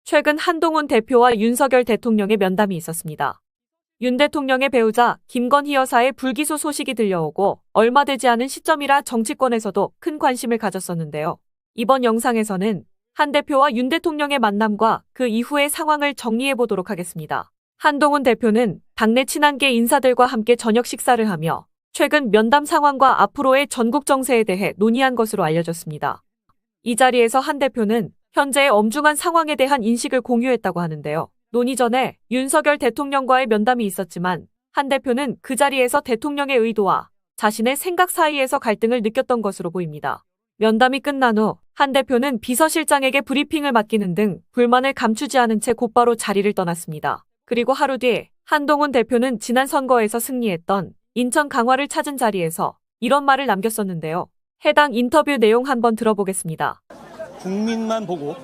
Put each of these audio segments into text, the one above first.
최근 한동훈 대표와 윤석열 대통령의 면담이 있었습니다. 윤 대통령의 배우자 김건희 여사의 불기소 소식이 들려오고 얼마 되지 않은 시점이라 정치권에서도 큰 관심을 가졌었는데요. 이번 영상에서는 한 대표와 윤 대통령의 만남과 그 이후의 상황을 정리해 보도록 하겠습니다. 한동훈 대표는 당내 친한계 인사들과 함께 저녁 식사를 하며 최근 면담 상황과 앞으로의 전국 정세에 대해 논의한 것으로 알려졌습니다. 이 자리에서 한 대표는 현재의 엄중한 상황에 대한 인식을 공유했다고 하는데요. 논의 전에 윤석열 대통령과의 면담이 있었지만 한 대표는 그 자리에서 대통령의 의도와 자신의 생각 사이에서 갈등을 느꼈던 것으로 보입니다. 면담이 끝난 후 한 대표는 비서실장에게 브리핑을 맡기는 등 불만을 감추지 않은 채 곧바로 자리를 떠났습니다. 그리고 하루 뒤 한동훈 대표는 지난 선거에서 승리했던 인천 강화를 찾은 자리에서 이런 말을 남겼었는데요. 해당 인터뷰 내용 한번 들어보겠습니다. 국민만 보고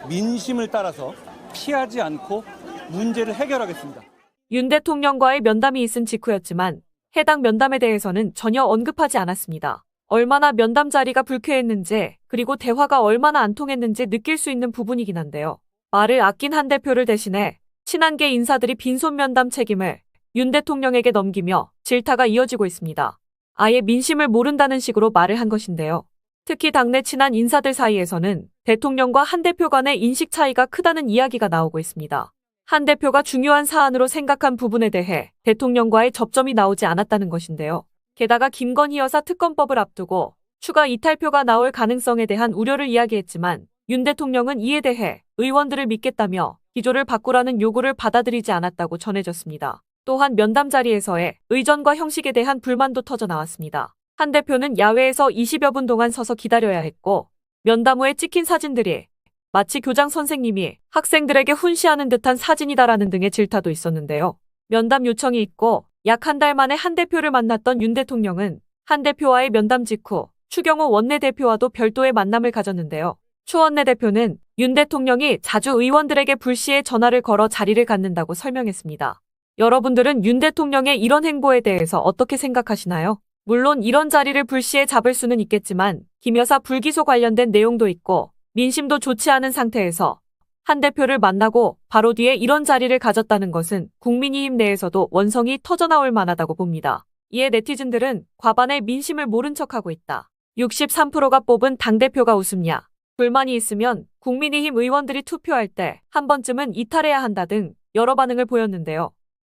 민심을 따라서 피하지 않고 문제를 해결하겠습니다. 윤 대통령과의 면담이 있은 직후였지만 해당 면담에 대해서는 전혀 언급하지 않았습니다. 얼마나 면담 자리가 불쾌했는지 그리고 대화가 얼마나 안 통했는지 느낄 수 있는 부분이긴 한데요. 말을 아낀 한 대표를 대신해 친한계 인사들이 빈손 면담 책임을 윤 대통령에게 넘기며 질타가 이어지고 있습니다. 아예 민심을 모른다는 식으로 말을 한 것인데요. 특히 당내 친한 인사들 사이에서는 대통령과 한 대표 간의 인식 차이가 크다는 이야기가 나오고 있습니다. 한 대표가 중요한 사안으로 생각한 부분에 대해 대통령과의 접점이 나오지 않았다는 것인데요. 게다가 김건희 여사 특검법을 앞두고 추가 이탈표가 나올 가능성에 대한 우려를 이야기했지만 윤 대통령은 이에 대해 의원들을 믿겠다며 기조를 바꾸라는 요구를 받아들이지 않았다고 전해졌습니다. 또한 면담 자리에서의 의전과 형식에 대한 불만도 터져 나왔습니다. 한 대표는 야외에서 20여 분 동안 서서 기다려야 했고 면담 후에 찍힌 사진들이 마치 교장 선생님이 학생들에게 훈시하는 듯한 사진이다라는 등의 질타도 있었는데요. 면담 요청이 있고 약 한 달 만에 한 대표를 만났던 윤 대통령은 한 대표와의 면담 직후 추경호 원내대표와도 별도의 만남을 가졌는데요. 추 원내대표는 윤 대통령이 자주 의원들에게 불시에 전화를 걸어 자리를 갖는다고 설명했습니다. 여러분들은 윤 대통령의 이런 행보에 대해서 어떻게 생각하시나요? 물론 이런 자리를 불시에 잡을 수는 있겠지만 김 여사 불기소 관련된 내용도 있고 민심도 좋지 않은 상태에서 한 대표를 만나고 바로 뒤에 이런 자리를 가졌다는 것은 국민의힘 내에서도 원성이 터져나올 만하다고 봅니다. 이에 네티즌들은 과반의 민심을 모른 척하고 있다. 63%가 뽑은 당대표가 웃음냐. 불만이 있으면 국민의힘 의원들이 투표할 때 한 번쯤은 이탈해야 한다 등 여러 반응을 보였는데요.